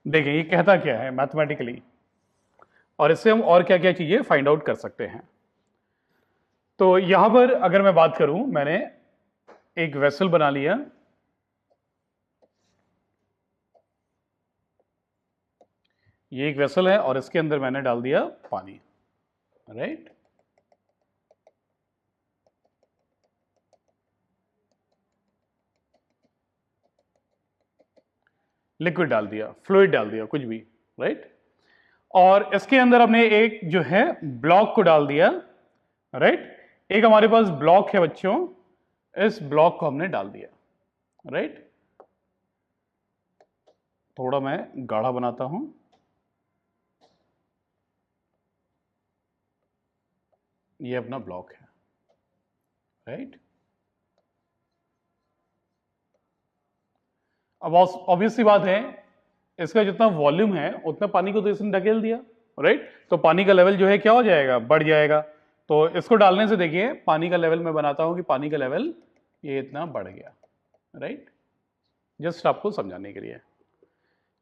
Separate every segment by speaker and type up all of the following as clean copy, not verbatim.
Speaker 1: देखिए ये कहता क्या है मैथमेटिकली, और इससे हम और क्या क्या चीजें फाइंड आउट कर सकते हैं। तो यहां पर अगर मैं बात करूं, मैंने एक वेसल बना लिया, ये एक वेसल है और इसके अंदर मैंने डाल दिया पानी, राइट। लिक्विड डाल दिया, फ्लूइड डाल दिया, कुछ भी, राइट। और इसके अंदर हमने एक जो है ब्लॉक को डाल दिया, राइट। एक हमारे पास ब्लॉक है बच्चों, इस ब्लॉक को हमने डाल दिया, राइट। थोड़ा मैं गाढ़ा बनाता हूं, ये अपना ब्लॉक है, राइट। अब ऑब्वियस सी बात है, इसका जितना वॉल्यूम है उतना पानी को तो इसने ढकेल दिया, राइट। तो पानी का लेवल जो है क्या हो जाएगा, बढ़ जाएगा। तो इसको डालने से देखिए पानी का लेवल मैं बनाता हूं कि पानी का लेवल ये इतना बढ़ गया, राइट। जस्ट आपको समझाने के लिए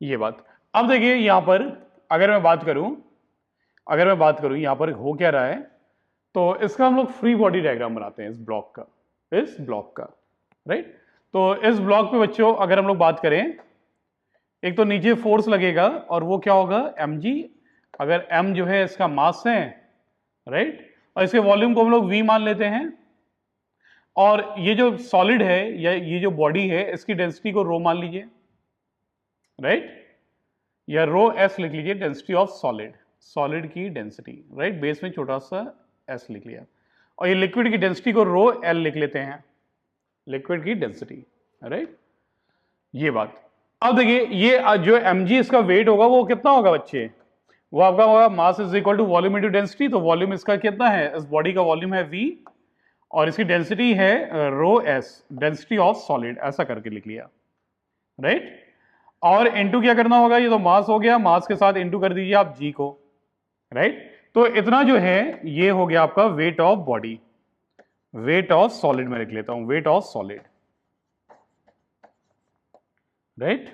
Speaker 1: ये बात। अब देखिए यहां पर अगर मैं बात करूं यहां पर हो क्या रहा है, तो इसका हम लोग फ्री बॉडी डायग्राम बनाते हैं इस ब्लॉक का, राइट। तो इस ब्लॉक पे बच्चों अगर हम लोग बात करें, एक तो नीचे फोर्स लगेगा और वो क्या होगा, mg। अगर m जो है इसका मास है, राइट, और इसके वॉल्यूम को हम लोग v मान लेते हैं, और ये जो सॉलिड है या ये जो बॉडी है इसकी डेंसिटी को रो मान लीजिए, राइट, या रो एस लिख लीजिए, डेंसिटी ऑफ सॉलिड की डेंसिटी, राइट। बेस में छोटा सा एस लिख लिया, और ये लिक्विड की डेंसिटी को रो एल लिख लेते हैं, लिक्विड की डेंसिटी, राइट। ये बात। अब देखिए ये जो mg इसका वेट होगा वो कितना होगा बच्चे, वो आपका होगा mass is equal to volume into density. तो वॉल्यूम इसका कितना है, इस बॉडी का वॉल्यूम है v, और इसकी डेंसिटी है rho S, density of solid, ऐसा करके लिख लिया, राइट। और इनटू क्या करना होगा, ये तो मास हो गया, मास के साथ इनटू कर दीजिए आप g को, राइट। तो इतना जो है ये हो गया आपका wait of body, weight of solid में लिख लेता हूं, वेट ऑफ सॉलिड, राइट।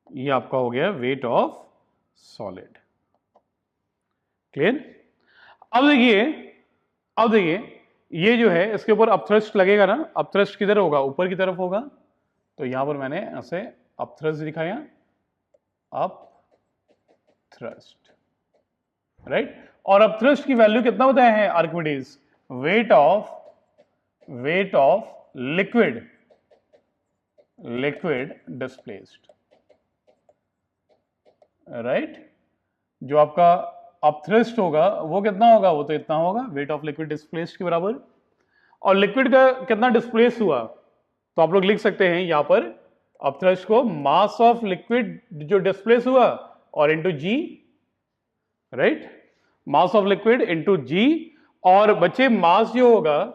Speaker 1: ये आपका हो गया वेट ऑफ सॉलिड, क्लियर। अब देखिए ये जो है इसके ऊपर अपथ्रस्ट लगेगा ना, अपथ्रस्ट किधर होगा, ऊपर की तरफ होगा। तो यहां पर मैंने ऐसे अपथ्रस्ट दिखाया, अपथ्रस्ट, राइट। और अपथ्रस्ट की वैल्यू कितना बताया है Archimedes, wait of liquid displaced, right. जो आपका अपथ्रस्ट होगा वो कितना होगा, वो तो इतना होगा, वेट ऑफ लिक्विड डिस्प्लेस्ड के बराबर। और लिक्विड का कितना डिस्प्लेस हुआ, तो आप लोग लिख सकते हैं यहां पर अपथ्रस्ट को मास ऑफ लिक्विड जो डिस्प्लेस हुआ और into g, right, mass of liquid into g. और बच्चे मास जो होगा,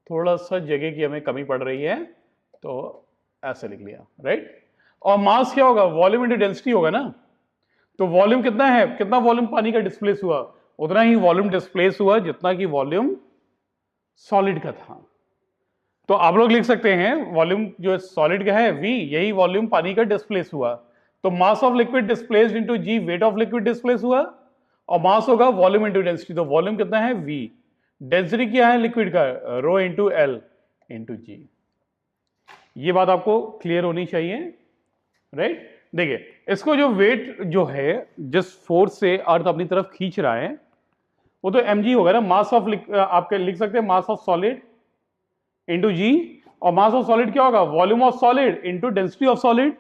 Speaker 1: थोड़ा सा जगह की हमें कमी पड़ रही है तो ऐसे लिख लिया, राइट। और मास क्या होगा, वॉल्यूम इनटू डेंसिटी होगा ना। तो वॉल्यूम कितना है, कितना वॉल्यूम पानी का डिस्प्लेस हुआ, उतना ही वॉल्यूम डिस्प्लेस हुआ जितना कि वॉल्यूम सॉलिड का था। तो आप लोग लिख सकते हैं वॉल्यूम जो सॉलिड का है v, यही वॉल्यूम पानी का डिस्प्लेस हुआ। तो मास of liquid displaced into g, wait of liquid displace हुआ, और मास होगा वॉल्यूम इनटू डेंसिटी। तो वॉल्यूम कितना है v, डेंसिटी क्या है लिक्विड का, रो इनटू एल इनटू g। ये बात आपको क्लियर होनी चाहिए, राइट। देखिए इसको जो वेट जो है, जिस फोर्स से अर्थ अपनी तरफ खींच रहा है, वो तो mg होगा ना। मास ऑफ आपके लिख सकते हैं mass of solid into g, और मास ऑफ सॉलिड क्या होगा, volume of solid into density of solid.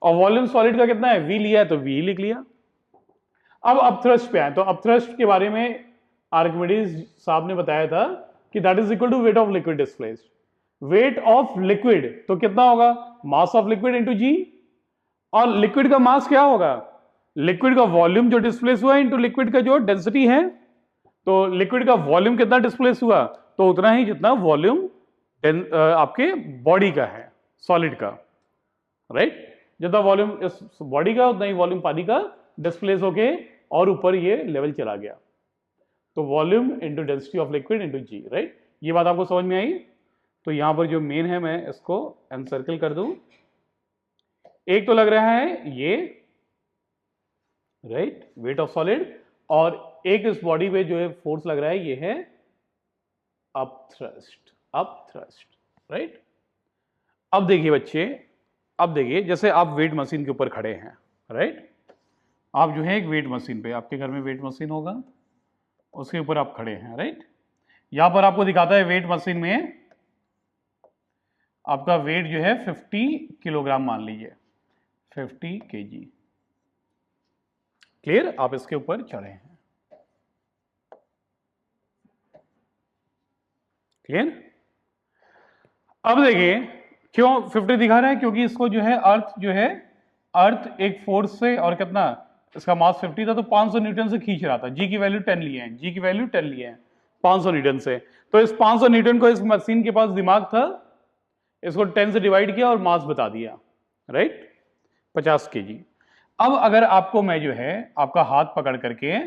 Speaker 1: और वॉल्यूम सॉलिड का कितना है, v लिया है तो v लिख लिया। अब अपथ्रस्ट पे आए, तो अपथ्रस्ट के बारे में आर्किमिडीज साहब ने बताया था कि that is equal to weight of liquid displaced. Weight of liquid तो कितना होगा, mass of liquid into g, और लिक्विड का मास क्या होगा, लिक्विड का वॉल्यूम जो डिस्प्लेस हुआ इंटू लिक्विड का जो डेंसिटी है। तो लिक्विड का वॉल्यूम कितना डिस्प्लेस हुआ, तो उतना ही जितना वॉल्यूम आपके बॉडी का है, सॉलिड का, राइट। जितना वॉल्यूम इस बॉडी का उतना ही वॉल्यूम पानी का डिस्प्लेस होके और ऊपर ये लेवल चला गया। तो volume into density of liquid into g, right. ये बात आपको समझ में आई। तो यहां पर जो मेन है मैं इसको एनसर्कल कर दूं, एक तो लग रहा है ये, राइट, वेट ऑफ सॉलिड, और एक इस बॉडी पे जो है फोर्स लग रहा है ये है अपथ्रस्ट, राइट। अब देखिए बच्चे, अब देखिए जैसे आप वेट मशीन के ऊपर खड़े हैं, राइट, आप जो है एक वेट मशीन पे, आपके घर में वेट मशीन होगा, उसके ऊपर आप खड़े हैं, राइट। यहां पर आपको दिखाता है वेट मशीन में आपका वेट जो है 50 किलोग्राम मान लीजिए, 50 केजी। क्लियर, आप इसके ऊपर चढ़े हैं, क्लियर। अब देखिए क्यों 50 दिखा रहा है, क्योंकि इसको जो है अर्थ एक फोर्स से, और कितना इसका मास 50 था तो 500 न्यूटन से खींच रहा था। जी की वैल्यू 10 लिए हैं, जी की वैल्यू 10 लिए हैं 500 न्यूटन से। तो इस 500 न्यूटन को इस मशीन के पास दिमाग था, इसको 10 से डिवाइड किया और मास बता दिया, राइट, 50 केजी। अब अगर आपको मैं जो है आपका हाथ पकड़ करके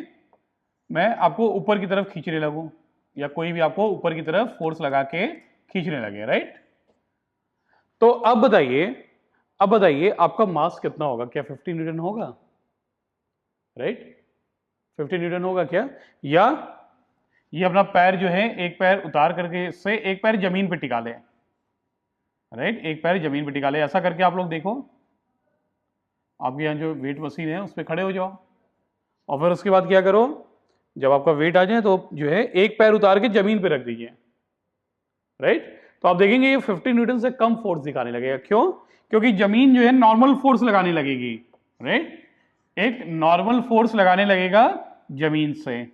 Speaker 1: मैं आपको ऊपर की तरफ खींचने लगूं, या कोई भी आपको ऊपर की तरफ फोर्स लगा के खींचने लगे, राइट, तो अब बताइए आपका मास कितना होगा? क्या 50 न्यूटन होगा? राइट, 50 न्यूटन होगा क्या? या ये अपना पैर जो है, एक पैर उतार करके इससे एक पैर जमीन पे टिका ले, राइट, एक पैर जमीन पे टिका ले, ऐसा करके आप लोग देखो, आपके यहाँ जो वेट मशीन है उस पर खड़े हो जाओ, और फिर उसके बाद क्या करो, जब आपका वेट आ जाए तो जो है एक पैर उतार के जमीन पे रख दीजिए, राइट। तो आप देखेंगे ये 50 न्यूटन से कम फोर्स दिखाने लगेगा। क्यों? क्योंकि जमीन जो है नॉर्मल फोर्स लगाने लगेगी, राइट, एक नॉर्मल फोर्स लगाने लगेगा जमीन से।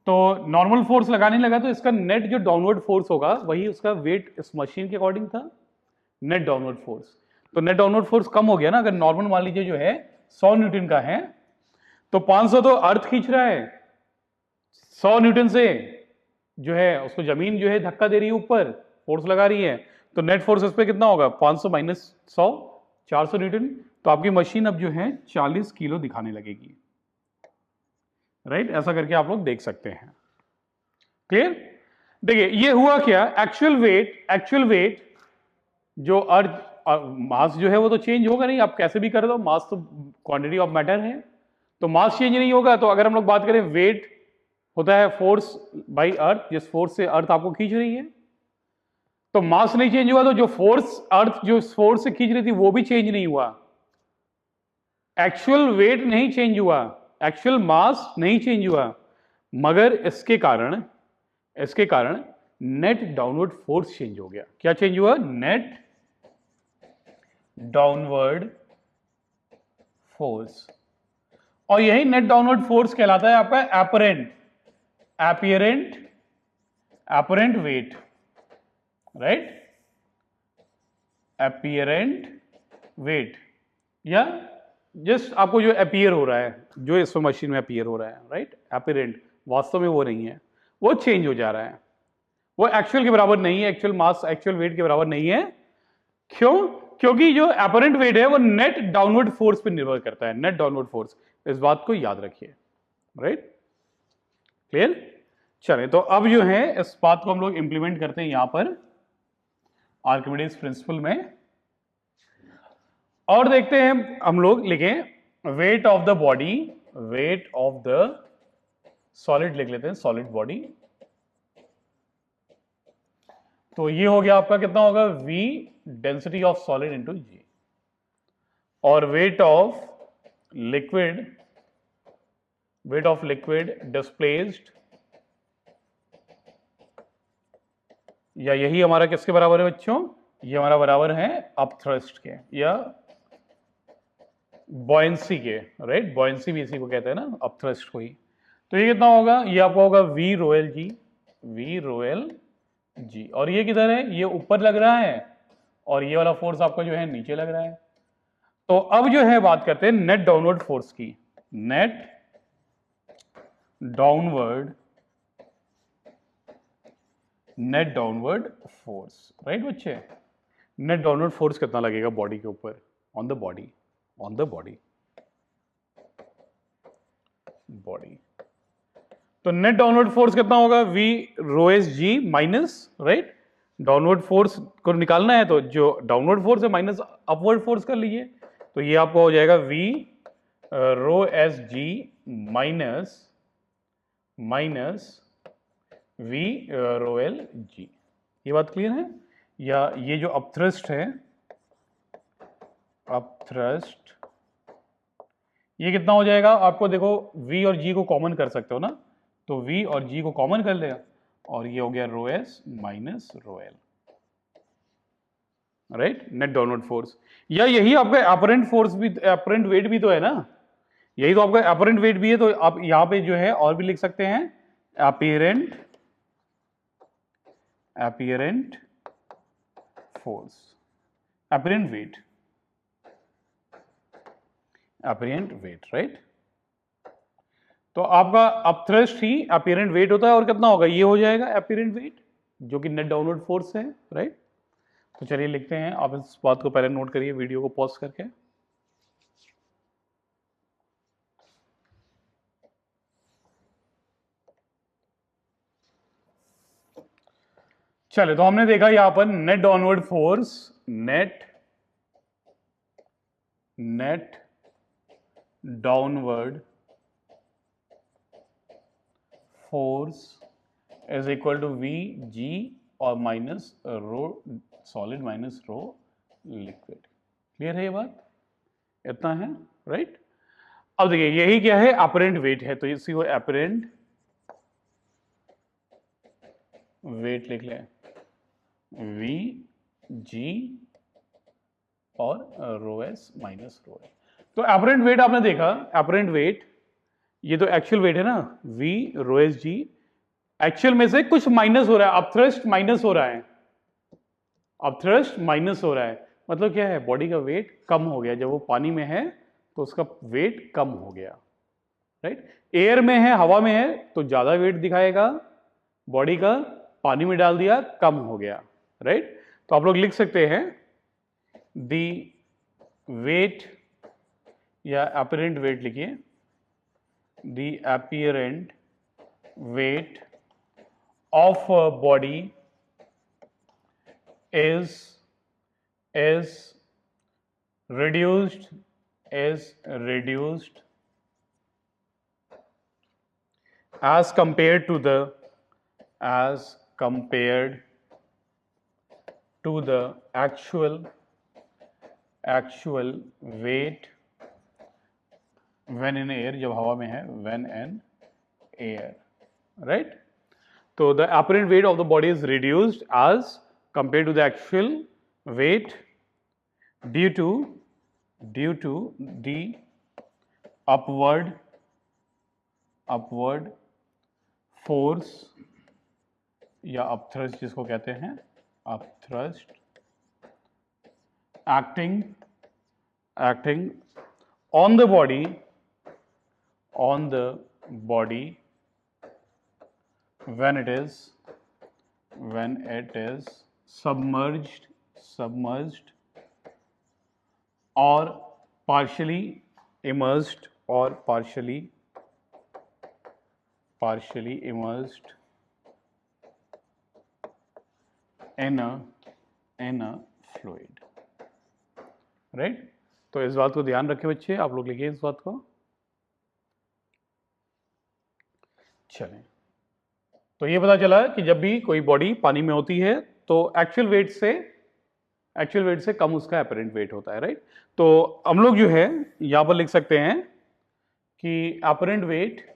Speaker 1: तो नॉर्मल फोर्स लगाने लगा तो इसका नेट जो डाउनवर्ड फोर्स होगा वही उसका वेट इस मशीन के अकॉर्डिंग था, नेट डाउनवर्ड फोर्स। तो नेट डाउनवर्ड फोर्स कम हो गया ना। अगर नॉर्मल मान लीजिए जो है 100 न्यूटन का है तो 500 तो अर्थ खींच रहा है, 100 न्यूटन से जो है उसको जमीन जो है धक्का दे रही है, ऊपर फोर्स लगा रही है, तो नेट फोर्स इस पर कितना होगा? 500 माइनस 100, 400 न्यूटन। तो आपकी मशीन अब जो है 40 किलो दिखाने लगेगी, राइट। ऐसा करके आप लोग देख सकते हैं। क्लियर? देखिए ये हुआ क्या, एक्चुअल वेट जो अर्थ मास जो है वो तो चेंज होगा नहीं, आप कैसे भी कर दो, मास तो क्वांटिटी ऑफ मैटर है, तो मास चेंज नहीं होगा। तो अगर हम लोग बात करें, वेट होता है फोर्स बाई अर्थ, जिस फोर्स से अर्थ आपको खींच रही है, तो मास नहीं चेंज हुआ, तो जो फोर्स अर्थ जो फोर्स से खींच रही थी वो भी चेंज नहीं हुआ। एक्चुअल वेट नहीं चेंज हुआ, एक्चुअल मास नहीं चेंज हुआ, मगर इसके कारण नेट डाउनवर्ड फोर्स चेंज हो गया। क्या चेंज हुआ? Net downward force. और यही नेट डाउनवर्ड फोर्स कहलाता है आपका apparent weight, right, apparent weight, या जस्ट आपको जो अपीयर हो रहा है, जो इस मशीन में अपीयर हो रहा है, राइट, अपीरेंट, वास्तव में वो नहीं है, वो चेंज हो जा रहा है, वो एक्चुअल के बराबर नहीं है, एक्चुअल मास एक्चुअल वेट के बराबर नहीं है। क्यों? क्योंकि जो अपरेंट वेट है वो नेट डाउनवर्ड फोर्स पे निर्भर करता है, नेट डाउनवर्ड फोर्स। इस बात को याद रखिए, राइट, क्लियर। चलिए तो अब जो है इस बात को हम लोग इंप्लीमेंट करते हैं यहां पर आर्किमिडीज प्रिंसिपल में, और देखते हैं हम लोग लिखें weight of the body, weight of the solid लिख लेते हैं, सॉलिड बॉडी। तो ये हो गया आपका, कितना होगा? V density of solid into g, और वेट ऑफ लिक्विड डिस्प्लेस्ड, या यही हमारा किसके बराबर है बच्चों? ये हमारा बराबर है अपथ्रस्ट के, या बॉयंसी के, राइट, बॉयंसी भी इसी को कहते हैं ना, अपथ्रस्ट को ही। तो ये कितना होगा? ये आपका होगा V रोयल जी, और ये किधर है? ये ऊपर लग रहा है, और ये वाला फोर्स आपका जो है नीचे लग रहा है। तो अब जो है बात करते हैं नेट डाउनवर्ड फोर्स की, नेट डाउनवर्ड फोर्स, राइट बच्चे। नेट डाउनवर्ड फोर्स कितना लगेगा बॉडी के ऊपर? ऑन द बॉडी तो नेट डाउनवर्ड फोर्स कितना होगा? V rho S G minus, right, downward force को निकालना है तो जो डाउनवर्ड फोर्स है माइनस अपवर्ड फोर्स कर लीजिए, तो ये आपको हो जाएगा V rho S G minus V rho L G. ये बात क्लियर है? या ये जो अपथ्रस्ट है, अपथ्रस्ट, ये कितना हो जाएगा आपको, देखो V और G को कॉमन कर सकते हो ना, तो V और G को कॉमन कर लिया और ये हो गया rho S minus rho L, right, net downward force. या यही आपका अपरेंट फोर्स भी, अपरेंट वेट भी तो है ना, यही तो आपका अपरेंट वेट भी है, तो आप यहां पे जो है और भी लिख सकते हैं apparent force, apparent weight, apparent weight, right. तो आपका अपथ्रस्ट ही अपीरेंट वेट होता है, और कितना होगा, ये हो जाएगा अपीरेंट वेट जो कि नेट डाउनवर्ड फोर्स है, राइट। तो चलिए लिखते हैं, आप इस बात को पहले नोट करिए वीडियो को पॉज करके। चले, तो हमने देखा यहां पर net downward force, net downward force is equal to V G और minus rho solid minus rho liquid. Clear है ये बात? इतना है, राइट। अब देखिए यही क्या है, अपरेंट वेट है, तो इसी को अपरेंट वेट लिख लें, वी जी और रो एस माइनस रो एल। तो अपरेंट वेट आपने देखा, अपरेंट वेट ये तो एक्चुअल वेट है ना, V rho S g, actual में से कुछ माइनस हो रहा है, अपथ्रस्ट माइनस हो रहा है, अपथ्रस्ट माइनस हो रहा है, मतलब क्या है, बॉडी का वेट कम हो गया, जब वो पानी में है तो उसका वेट कम हो गया, राइट। एयर में है, हवा में है, तो ज्यादा वेट दिखाएगा बॉडी का, पानी में डाल दिया कम हो गया, राइट। तो आप लोग लिख सकते हैं दी वेट या अपीरेंट वेट लिखिए, the apparent weight of body is reduced as compared to the actual weight when in air, जब हवा में है, when in air, right? So the apparent weight of the body is reduced as compared to the actual weight due to the upward force या upthrust जिसको कहते हैं, upthrust acting on the body when it is submerged or partially immersed in a fluid, right. तो इस बात को ध्यान रखें बच्चे, आप लोग लिखिए इस बात को। चलें, तो ये पता चला कि जब भी कोई बॉडी पानी में होती है तो एक्चुअल वेट से कम उसका अपरेंट वेट होता है, राइट। तो हम लोग जो है यहां पर लिख सकते हैं कि apparent weight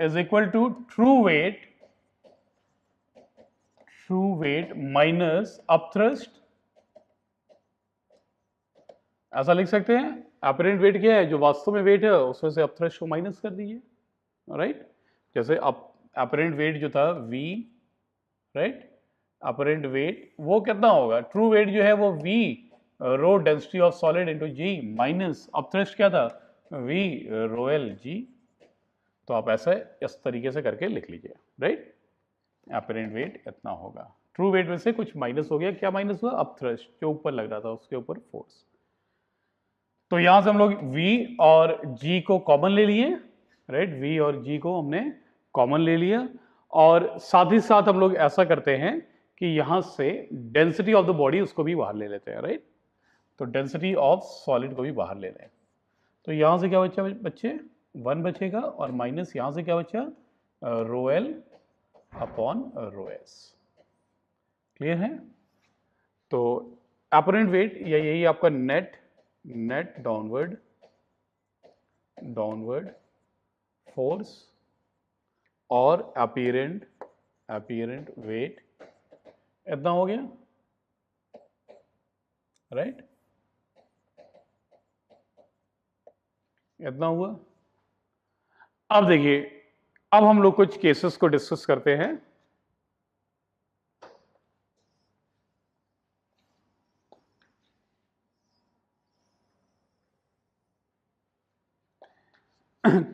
Speaker 1: is equal to true weight minus upthrust. ऐसा लिख सकते हैं, अपरेंट वेट क्या है, जो वास्तव में वेट है उसमें से अपथ्रस्ट को माइनस कर दीजिए, राइट। जैसे अपरेंट वेट जो था v, राइट, अपरेंट वेट वो कितना होगा, ट्रू वेट जो है वो v rho density of solid into g minus upthrust क्या था, v रो एल g। तो आप ऐसे इस तरीके से करके लिख लीजिए, राइट। अपरेंट वेट इतना होगा, ट्रू वेट में से कुछ माइनस हो गया, क्या माइनस हुआ, अपथ्रस्ट जो ऊपर लग रहा था उसके ऊपर फोर्स। तो यहां से हम लोग V और G को कॉमन ले लिए, राइट, V और G को हमने कॉमन ले लिया, और साथ ही साथ हम लोग ऐसा करते हैं कि यहां से डेंसिटी ऑफ द बॉडी उसको भी बाहर ले लेते हैं, राइट। तो डेंसिटी ऑफ सॉलिड को भी बाहर ले लें, तो यहां से क्या बचा बच्चे, 1 बचेगा, और माइनस यहां से क्या बचा, रो L upon rho S. Clear है। तो अपरेंट वेट या यही आपका नेट डाउनवर्ड फोर्स और अपीरेंट वेट इतना हो गया, राइट, इतना हुआ। अब देखिए, अब हम लोग कुछ केसेस को डिस्कस करते हैं।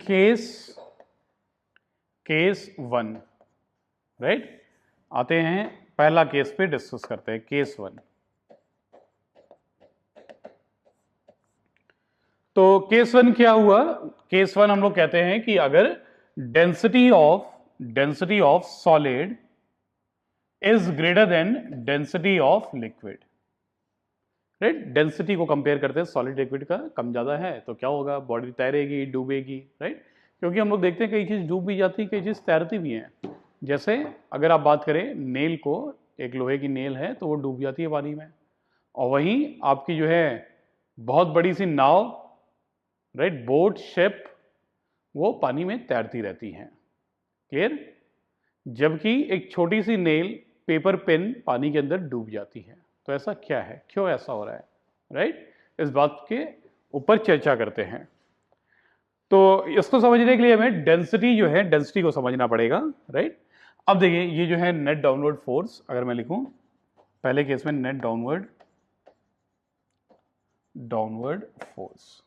Speaker 1: केस 1, राइट, आते हैं पहला केस पे डिस्कस करते हैं, केस 1। तो केस 1 क्या हुआ, केस 1 हम लोग कहते हैं कि अगर density of solid is greater than density of liquid, right, density को कंपेयर करते हैं सॉलिड लिक्विड का, कम ज्यादा है तो क्या होगा, बॉडी तैरेगी, डूबेगी, राइट, क्योंकि हम लोग देखते हैं कई चीज डूब भी जाती है, कई चीज तैरती भी है। जैसे अगर आप बात करें नेल को, एक लोहे की नेल है तो वो डूब जाती है पानी में, और वहीं आपकी जो है बहुत बड़ी सी नाव, राइट, बोट, शिप, वो पानी में तैरती रहती हैं। क्लियर। जबकि एक छोटी सी नेल, पेपर पेन पानी के अंदर डूब जाती है। तो ऐसा क्या है, क्यों ऐसा हो रहा है, राइट, इस बात के ऊपर चर्चा करते हैं। तो इसको समझने के लिए हमें डेंसिटी जो है, डेंसिटी को समझना पड़ेगा, राइट। अब देखिए ये जो है नेट डाउनवर्ड फोर्स, अगर मैं लिखूं पहले केस में नेट डाउनवर्ड फोर्स,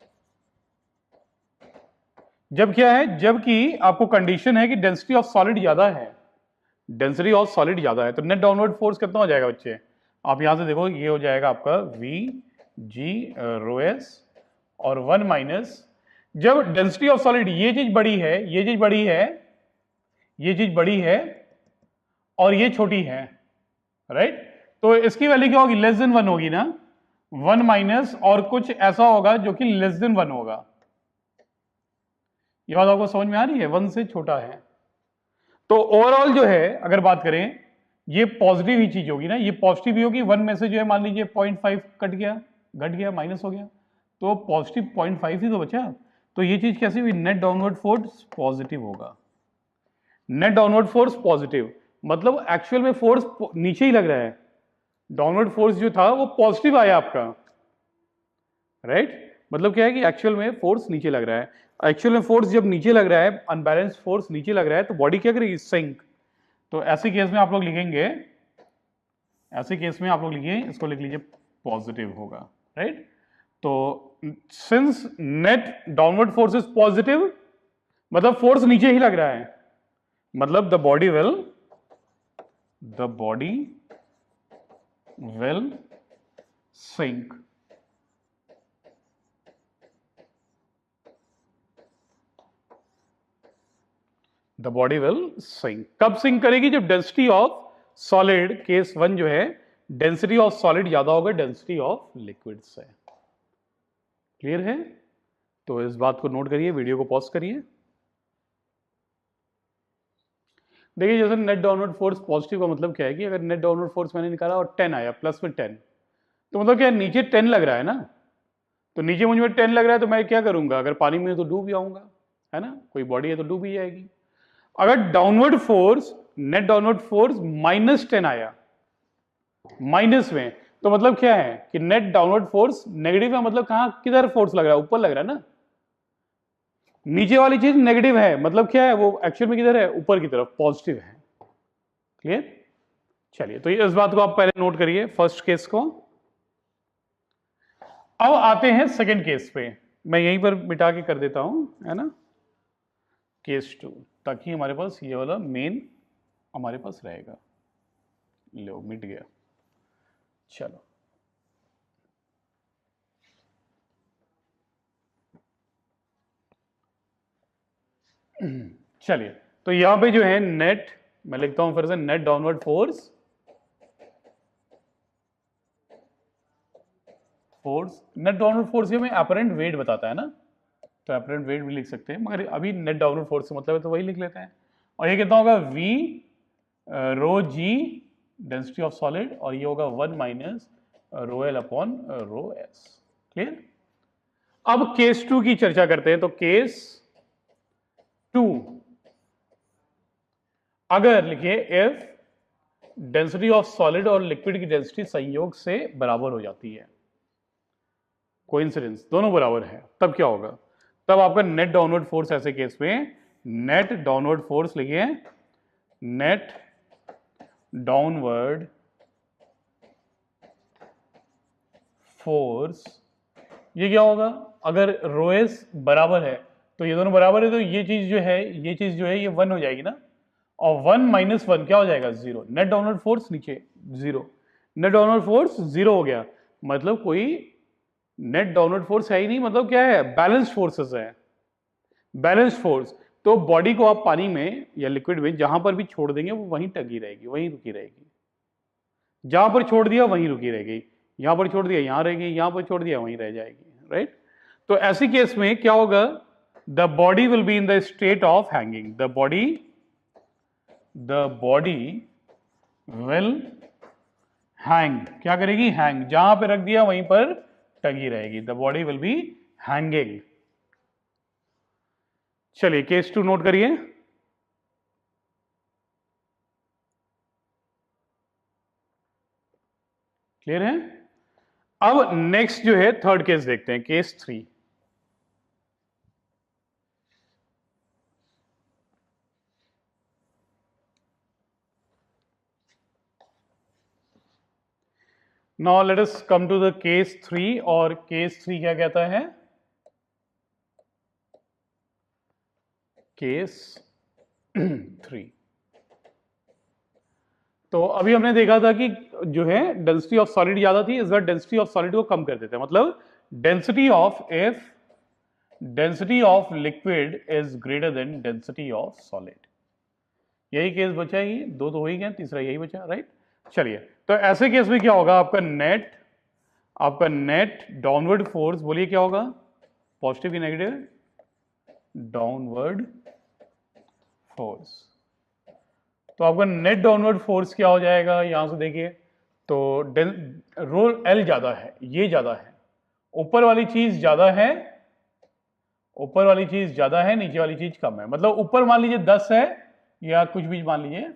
Speaker 1: जब क्या है, जबकि आपको कंडीशन है कि डेंसिटी ऑफ सॉलिड ज्यादा है, डेंसिटी ऑफ सॉलिड ज्यादा है, तो नेट डाउनवर्ड फोर्स कितना हो जाएगा बच्चे, आप यहां से देखो, ये हो जाएगा आपका वी जी रो एस और 1 माइनस, जब डेंसिटी ऑफ सॉलिड ये चीज बड़ी है, ये चीज बड़ी है, ये चीज बड़ी है और ये छोटी है, राइट, तो इसकी वैल्यू क्या होगी, लेस देन 1 होगी ना, 1 माइनस और कुछ ऐसा होगा जो कि लेस देन 1 होगा। ये बात आपको समझ में आ रही है, 1 से छोटा है। तो ओवरऑल जो है अगर बात करें, ये पॉजिटिव ही चीज होगी ना, ये पॉजिटिव ही होगी, 1 में से जो है मान लीजिए 0.5 कट गया, घट गया, माइनस हो गया, तो पॉजिटिव 0.5 ही तो बचा। तो ये चीज कैसी हुई, नेट डाउनवर्ड फोर्स पॉजिटिव होगा, नेट डाउनवर्ड फोर्स पॉजिटिव, मतलब एक्चुअल में फोर्स नीचे ही लग रहा है, डाउनवर्ड फोर्स जो था वो पॉजिटिव आया आपका, राइट, मतलब क्या है कि एक्चुअल में फोर्स नीचे लग रहा है। एक्चुअल में फोर्स जब नीचे लग रहा है, अनबैलेंस फोर्स नीचे लग रहा है, तो बॉडी क्या करेगी, सिंक। तो ऐसे केस में आप लोग लिखेंगे, ऐसे केस में आप लोग लिखिए, इसको लिख लीजिए पॉजिटिव होगा, राइट। तो since net downward force is positive, मतलब फोर्स नीचे ही लग रहा है, मतलब the body will sink. The body will sink, कब सिंक करेगी, जब डेंसिटी ऑफ सॉलिड, केस 1 जो है, डेंसिटी ऑफ सॉलिड ज्यादा होगा डेंसिटी ऑफ लिक्विड से। क्लियर है। तो इस बात को नोट करिए, वीडियो को पॉज करिए। देखिए जैसे नेट डाउनवर्ड फोर्स पॉजिटिव का मतलब क्या है कि अगर नेट डाउनवर्ड फोर्स मैंने निकाला और 10 आया, प्लस में 10, तो मतलब क्या है, नीचे 10 लग रहा है ना, तो नीचे मुझे 10 लग रहा है तो मैं क्या करूंगा, अगर पानी में तो डूब जाऊंगा, है ना, कोई बॉडी है तो डूब ही जाएगी। अगर downward force, net downward force -10 आया, माइनस में, तो मतलब क्या है कि नेट डाउनवर्ड फोर्स नेगेटिव है, मतलब कहां, किधर फोर्स लग रहा है, ऊपर लग रहा है ना, नीचे वाली चीज नेगेटिव है, मतलब क्या है, वो एक्चुअल में किधर है, ऊपर की तरफ, पॉजिटिव है। क्लियर। चलिए, तो इस बात को आप पहले नोट करिए, फर्स्ट केस को। अब आते हैं सेकंड केस पे, मैं यहीं पर मिटा के कर देता हूं, है ना, केस 2, ताकि हमारे पास ये वाला मेन हमारे पास रहेगा। लो, मिट गया। चलो, चलिए, तो यहां पे जो है नेट, मैं लिखता हूं फिर से, net downward force, net downward force में अपरेंट वेट बताता है ना, तो अपरेंट वेट भी लिख सकते हैं, मगर अभी नेट डाउनवर्ड फोर्स से मतलब है तो वही लिख लेते हैं। और ये कितना होगा, V rho g density of solid, और ये होगा 1 minus rho L upon rho S. Clear? अब केस 2 की चर्चा करते हैं। तो केस 2, अगर लिखिए इफ डेंसिटी ऑफ सॉलिड और लिक्विड की डेंसिटी संयोग से बराबर हो जाती है, कोइंसिडेंस, दोनों बराबर है, तब क्या होगा? तब आपका नेट डाउनवर्ड फोर्स, ऐसे केस में नेट डाउनवर्ड फोर्स लिखिए, नेट डाउनवर्ड फोर्स, ये क्या होगा? अगर रोएस बराबर है तो ये दोनों बराबर है, तो ये चीज जो है, ये चीज जो है ये 1 हो जाएगी ना, और 1 माइनस 1 क्या हो जाएगा? 0। नेट डाउनवर्ड फोर्स नीचे 0, नेट डाउनवर्ड फोर्स 0 हो गया, मतलब कोई नेट डाउनवर्ड फोर्स है ही नहीं, मतलब क्या है? बैलेंस्ड फोर्सेस है, बैलेंस्ड फोर्स। तो बॉडी को आप पानी में या लिक्विड में जहां पर भी छोड़ देंगे वो वहीं टकी रहेगी, वहीं रुकी रहेगी, जहां पर छोड़ दिया वहीं रुकी रहेगी, यहां पर छोड़ दिया यहां रहेगी, यहां पर छोड़ दिया वहीं रह जाएगी, राइट? तो ऐसी केस में क्या होगा? The body will be in the state of hanging, the body will hang, क्या करेगी? हैंग, जहां पे रख दिया वहीं पर टंगी रहेगी, the body will be hanging. चलिए केस 2 नोट करिए। क्लियर है? अब नेक्स्ट जो है थर्ड केस देखते हैं, case 3। Now let us come to the case 3, और केस 3 क्या कहता है? केस 3, तो अभी हमने देखा था कि जो है डेंसिटी ऑफ सॉलिड ज्यादा थी, इस बार डेंसिटी ऑफ सॉलिड को कम कर देते हैं, मतलब density of, if density of liquid is greater than density of solid. यही केस बचा है, ये दो तो हो ही गए, तीसरा यही बचा, राइट? चलिए, तो ऐसे केस में क्या होगा? आपका नेट डाउनवर्ड फोर्स, बोलिए क्या होगा? पॉजिटिव की नेगेटिव? Downward force. तो आपका नेट डाउनवर्ड फोर्स क्या हो जाएगा? यहां से देखिए, तो रोल एल ज्यादा है, ये ज्यादा है, ऊपर वाली चीज ज्यादा है, ऊपर वाली चीज ज्यादा है, नीचे वाली चीज कम है। मतलब ऊपर मान लीजिए 10 है, या कुछ भी मान लीजिए,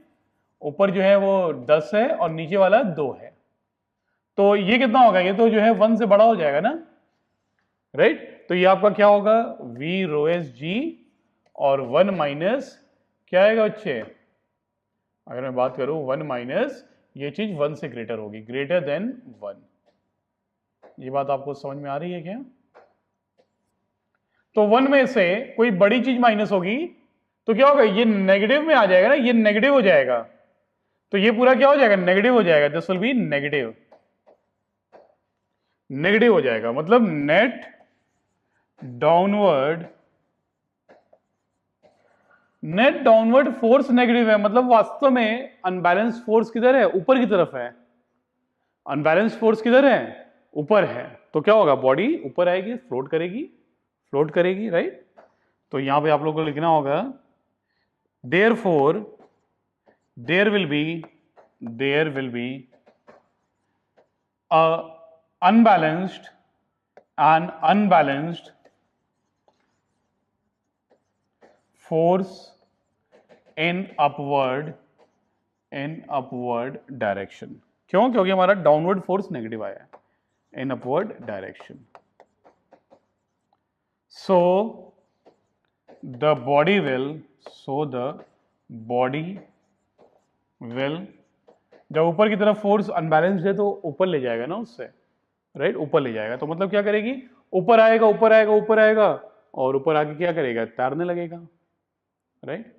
Speaker 1: ऊपर जो है वो 10 है और नीचे वाला 2 है, तो ये कितना होगा? ये तो जो है 1 से बड़ा हो जाएगा ना, राइट? तो ये आपका क्या होगा? वी रो एस जी, और 1 माइनस क्या आएगा बच्चे? अगर मैं बात करूं 1 माइनस, ये चीज 1 से ग्रेटर होगी, ग्रेटर देन 1। ये बात आपको समझ में आ रही है क्या? तो 1 में से कोई बड़ी चीज माइनस होगी तो क्या होगा? ये नेगेटिव में आ जाएगा ना, ये नेगेटिव हो जाएगा, तो ये पूरा क्या हो जाएगा? नेगेटिव हो जाएगा, this will be negative, negative हो जाएगा। मतलब नेट डाउनवर्ड फोर्स नेगेटिव है, मतलब वास्तव में अनबैलेंस फोर्स किधर है? ऊपर की तरफ है। अनबैलेंस फोर्स किधर है? ऊपर है। तो क्या होगा? बॉडी ऊपर आएगी, फ्लोट करेगी, फ्लोट करेगी, राइट? तो यहां पे आप लोगों को लिखना होगा, therefore there will be a unbalanced force in upward direction. क्यों? क्योंकि हमारा डाउनवर्ड फोर्स नेगेटिव आया है, in upward direction. So the body will, जब ऊपर की तरफ फोर्स अनबैलेंस्ड है तो ऊपर ले जाएगा ना उससे, राइट? ऊपर ले जाएगा, तो मतलब क्या करेगी? ऊपर आएगा, ऊपर आएगा, ऊपर आएगा, और ऊपर आके क्या करेगा? तैरने लगेगा, राइट?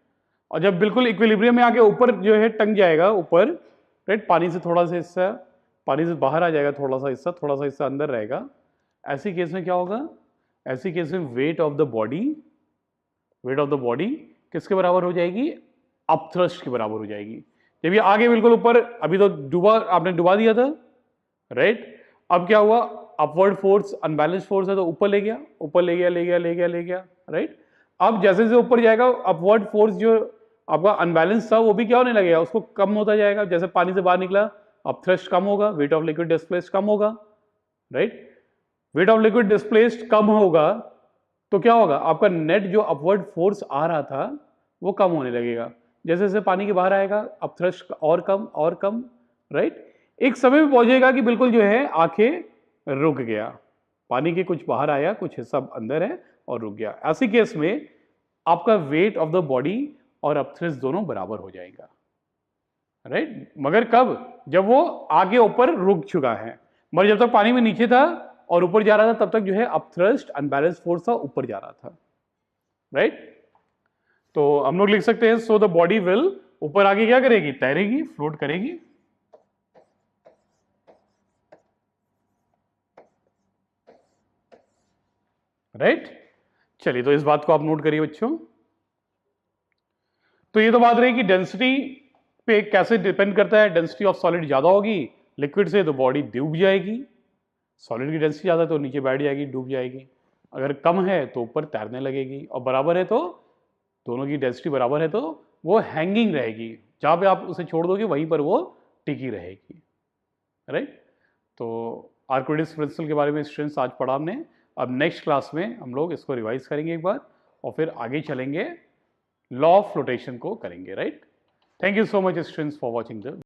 Speaker 1: और जब बिल्कुल इक्विलिब्रियम में आके ऊपर जो है टंग जाएगा ऊपर, राइट? पानी से थोड़ा सा हिस्सा, पानी से बाहर आ जाएगा, थोड़ा सा हिस्सा अंदर रहेगा। ऐसी केस में क्या होगा? ऐसी केस में वेट ऑफ द बॉडी किसके बराबर हो जाएगी, अपथ्रस्ट के बराबर हो जाएगी। जब ये आगे बिल्कुल ऊपर, अभी तो डुबा, आपने डुबा दिया था, राइट। अब क्या हुआ, अपवर्ड फोर्स अनबैलेंस फोर्स है तो ऊपर ले गया, ऊपर ले गया, ले गया, ले गया, ले गया, राइट। अब जैसे जैसे ऊपर जाएगा अपवर्ड फोर्स जो आपका अनबैलेंस था वो भी क्या होने लगेगा, उसको कम होता जाएगा। जैसे पानी से बाहर निकला, अब थ्रस्ट कम होगा, वेट ऑफ लिक्विड डिस्प्लेस्ड कम होगा, right. Weight of liquid displaced कम होगा तो क्या होगा, आपका नेट जो अपवर्ड फोर्स आ रहा था वो कम होने लगेगा। जैसे जैसे पानी के बाहर आएगा अब थ्रस्ट और कम और कम, राइट। एक समय में पहुंचेगा कि बिल्कुल जो है आंखें रुक गया, पानी के कुछ बाहर आया, कुछ हिस्सा अंदर है और रुक गया। ऐसे केस में आपका वेट ऑफ द बॉडी और अपथ्रस्ट दोनों बराबर हो जाएगा, राइट। मगर कब, जब वो आगे ऊपर रुक चुका है। मगर जब तक पानी में नीचे था और ऊपर जा रहा था तब तक जो है अपथ्रस्ट अनबैलेंस फोर्स था, ऊपर जा रहा था, राइट। तो हम लोग लिख सकते हैं सो द बॉडी विल, ऊपर आगे क्या करेगी, तैरेगी, फ्लोट करेगी, राइट। चलिए तो इस बात को आप नोट करिए बच्चों। तो ये तो बात रही कि डेंसिटी पे कैसे डिपेंड करता है। डेंसिटी ऑफ सॉलिड ज्यादा होगी लिक्विड से तो बॉडी डूब जाएगी, सॉलिड की डेंसिटी ज्यादा है तो नीचे बैठ जाएगी, डूब जाएगी। अगर कम है तो ऊपर तैरने लगेगी, और बराबर है तो, दोनों की डेंसिटी बराबर है तो वो हैंगिंग रहेगी, जहां पे आप उसे छोड़ दोगे वहीं पर वो टिकी रहेगी, राइट। तो आर्किमिडीज प्रिंसिपल के बारे में स्टूडेंट्स आज पढ़ा हमने। अब नेक्स्ट क्लास में हम लोग इसको रिवाइज करेंगे एक बार और फिर आगे चलेंगे, लॉ ऑफ फ्लोटेशन को करेंगे, right. Thank you so much students for watching the